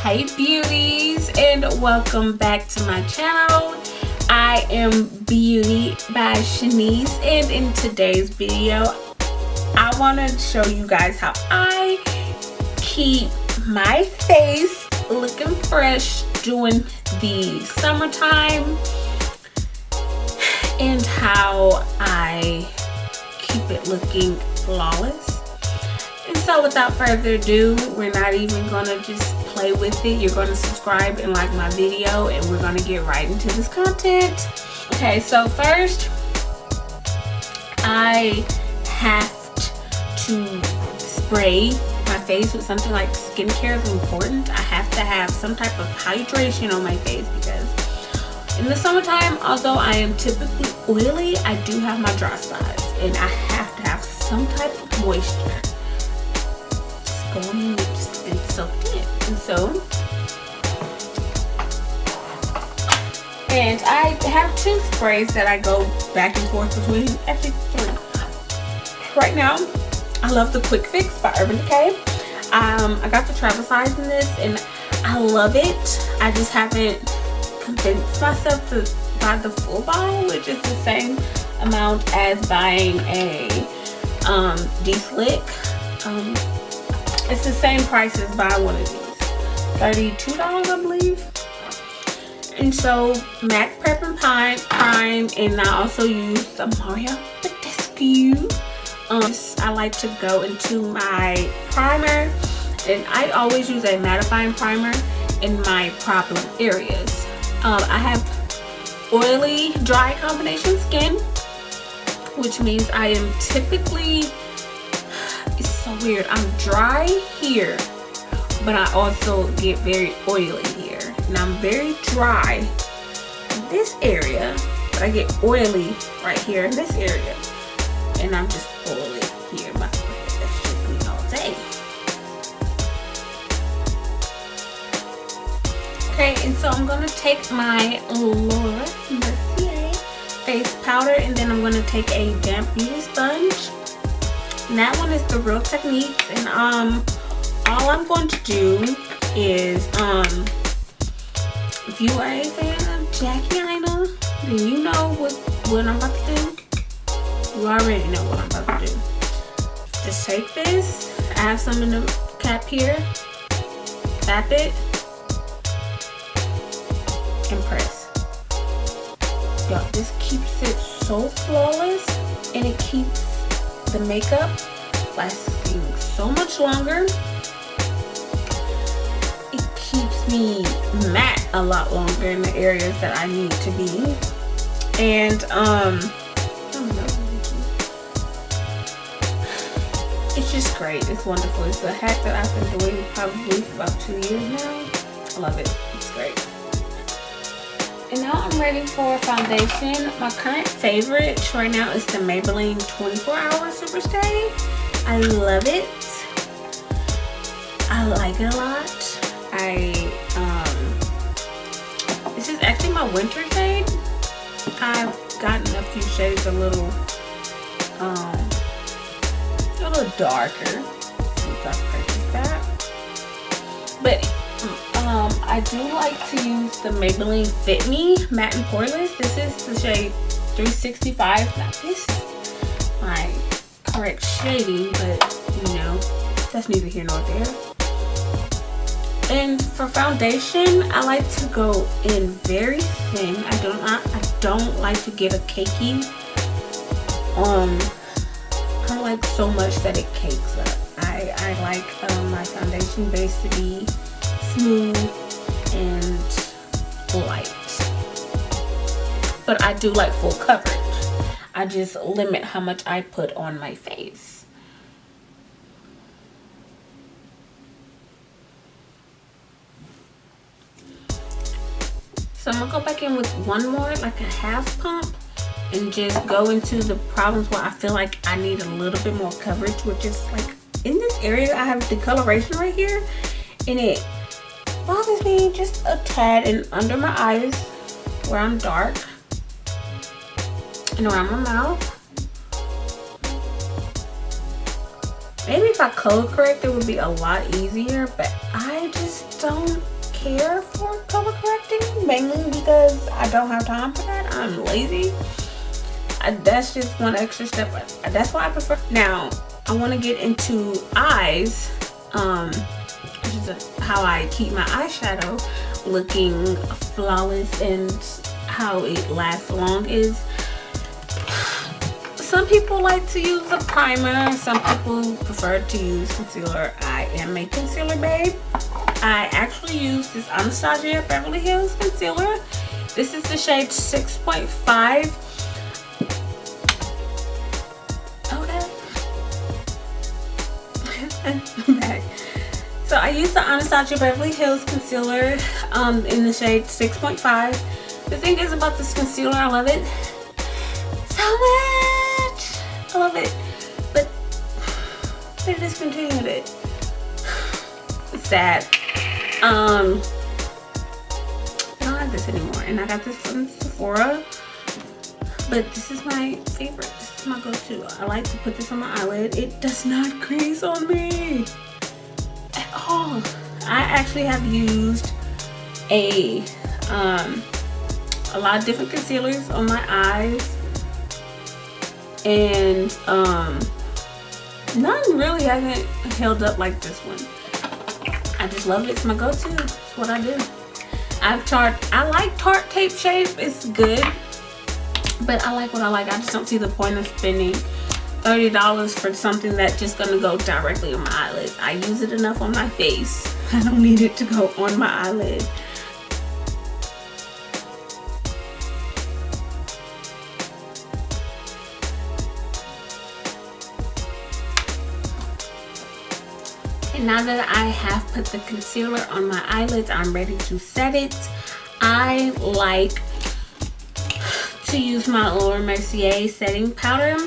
Hey beauties, and welcome back to my channel. I am Beauty by Shanice, and in today's video I want to show you guys how I keep my face looking fresh during the summertime and how I keep it looking flawless. And so without further ado, we're not even gonna just play with it. You're gonna subscribe and like my video, and we're gonna get right into this content. Okay, so first I have to spray my face with something like skincare is important. I have to have some type of hydration on my face because in the summertime, although I am typically oily, I do have my dry spots and I have to have some type of moisture. Going in and soaked in. And I have two sprays that I go back and forth between, actually three. Right now, I love the Quick Fix by Urban Decay. I got the travel size in this and I love it. I just haven't convinced myself to buy the full bottle, which is the same amount as buying a de-slick. It's the same price as buy one of these, $32 I believe. And so MAC Prep and Prime, and I also use the Mario Badescu. I like to go into my primer, and I always use a mattifying primer in my problem areas. I have oily, dry combination skin, which means I am typically, it's so weird, I'm dry here, but I also get very oily here. And I'm very dry in this area, but I get oily right here in this area. And I'm just oily here. That's just me all day. Okay, and so I'm going to take my Laura Mercier face powder, and then I'm going to take a damp beauty sponge. And that one is the Real Techniques, and all I'm going to do is if you are a fan of Jackie Aina, then you know what I'm about to do. You already know what I'm about to do. Just take this. I have some in the cap here. Tap it and press. Y'all, this keeps it so flawless, and it keeps the makeup lasting so much longer. It keeps me matte a lot longer in the areas that I need to be. And I don't know, it's just great. It's wonderful. It's a hack that I've been doing probably for about 2 years now. I love it. It's great. And now I'm ready for foundation. My current favorite right now is the Maybelline 24 Hour Super Stay. I love it. I like it a lot. This is actually my winter shade. I've gotten a few shades a little darker since I've purchased that. But I do like to use the Maybelline Fit Me Matte and Poreless. This is the shade 365. Now this is my correct shading, but you know, that's neither here nor there. And for foundation, I like to go in very thin. I don't like to get a cakey. I don't like so much that it cakes up. I like my foundation base to be smooth and light, but I do like full coverage. I just limit how much I put on my face. So I'm gonna go back in with one more, like a half pump, and just go into the problems where I feel like I need a little bit more coverage, which is like in this area I have decoloration right here, and it bothers me just a tad, and under my eyes where I'm dark and around my mouth. Maybe if I color correct it would be a lot easier, but I just don't care for color correcting, mainly because I don't have time for that. I'm lazy. That's just one extra step. That's why I prefer. Now I want to get into eyes, which is how I keep my eyeshadow looking flawless and how it lasts long. Is some people like to use a primer, some people prefer to use concealer. I am a concealer babe. I actually use this Anastasia Beverly Hills concealer. This is the shade 6.5. Okay. I'm back. So I use the Anastasia Beverly Hills concealer in the shade 6.5. The thing is about this concealer, I love it so much. I love it, but they discontinued it. It's sad. I don't have this anymore, and I got this from Sephora, but this is my favorite. This is my go-to. I like to put this on my eyelid. It does not crease on me at all. I actually have used a lot of different concealers on my eyes, and none really hasn't held up like this one. I just love it. It's my go-to. It's what I do. I like Tarte Tape Shape. It's good, but I like what I like. I just don't see the point of spending $30 for something that's just gonna go directly on my eyelids. I use it enough on my face. I don't need it to go on my eyelid. And now that I have put the concealer on my eyelids, I'm ready to set it. I like to use my Laura Mercier setting powder.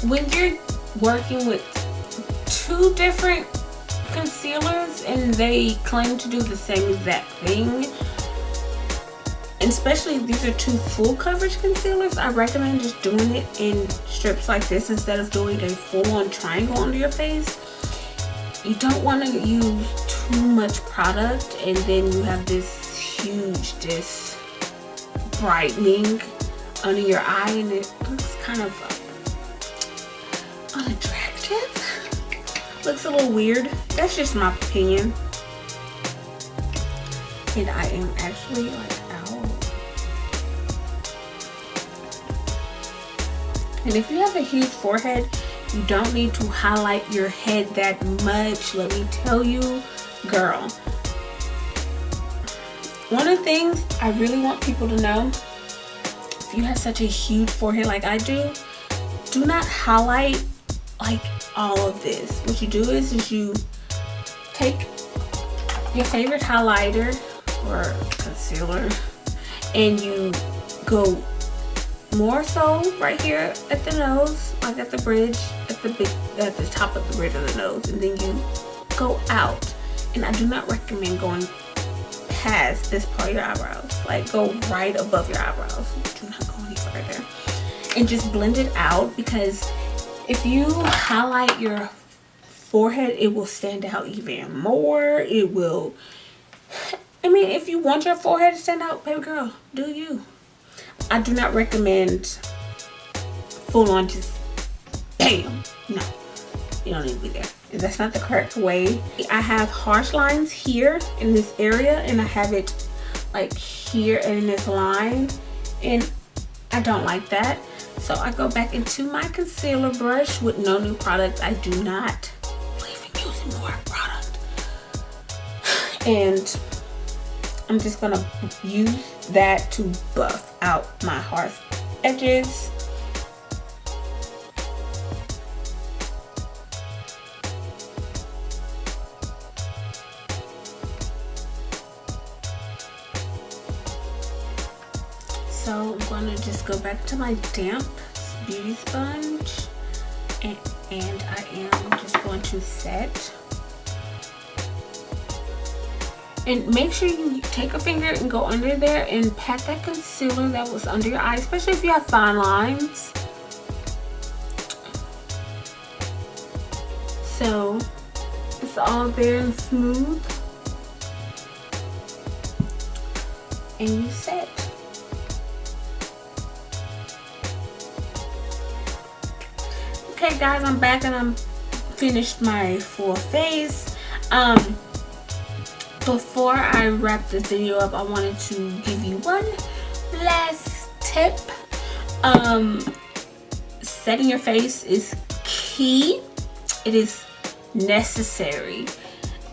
When you're working with two different concealers and they claim to do the same exact thing, and especially if these are two full coverage concealers, I recommend just doing it in strips like this instead of doing a full-on triangle under your face. You don't want to use too much product and then you have this huge brightening under your eye and it looks kind of unattractive. Looks a little weird. That's just my opinion. And I am actually like, ow. And if you have a huge forehead, you don't need to highlight your head that much. Let me tell you, girl. One of the things I really want people to know, if you have such a huge forehead like I do not highlight like all of this. What you do is you take your favorite highlighter or concealer and you go more so right here at the nose, like at the bridge, at the top of the bridge of the nose, and then you go out. And I do not recommend going past this part of your eyebrows. Like, go right above your eyebrows. Do not go any further. And just blend it out, because if you highlight your forehead, it will stand out even more. It will, I mean, if you want your forehead to stand out, baby girl, do you. I do not recommend full on just bam. No, you don't need to be there. That's not the correct way. I have harsh lines here in this area, and I have it like here in this line, and I don't like that. So I go back into my concealer brush with no new product. I do not believe in using more product. And I'm just gonna use that to buff out my harsh edges. So I'm gonna just go back to my damp beauty sponge, and I am just going to set. And make sure you take a finger and go under there and pat that concealer that was under your eye, especially if you have fine lines. So it's all there and smooth. And you set. Okay guys, I'm back and I'm finished my full face. Before I wrap this video up, I wanted to give you one last tip. Setting your face is key. It is necessary,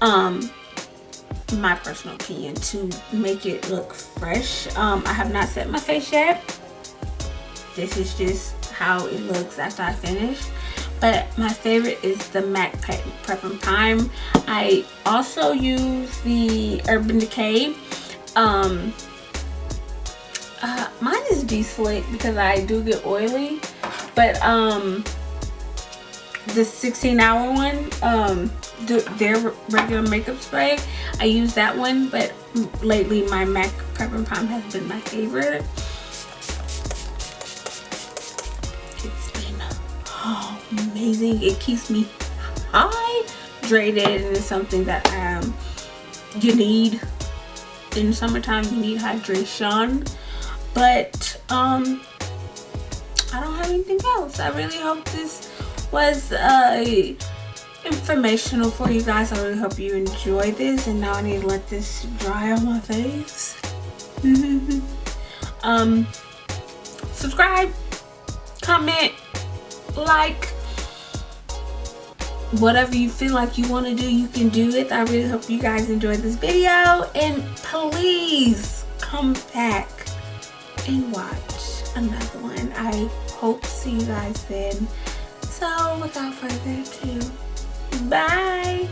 my personal opinion, to make it look fresh. I have not set my face yet. This is just how it looks after I finish. But my favorite is the MAC Prep and Prime. I also use the Urban Decay. Mine is de-slick because I do get oily. But the 16-hour one, their regular makeup spray, I use that one. But lately my MAC Prep and Prime has been my favorite. Amazing. It keeps me hydrated, and it's something that you need in summertime. You need hydration. But I don't have anything else. I really hope this was informational for you guys. I really hope you enjoyed this. And now I need to let this dry on my face. Subscribe, comment, like, whatever you feel like you want to do, you can do it. I really hope you guys enjoyed this video, and please come back and watch another one. I hope to see you guys then. So without further ado, bye.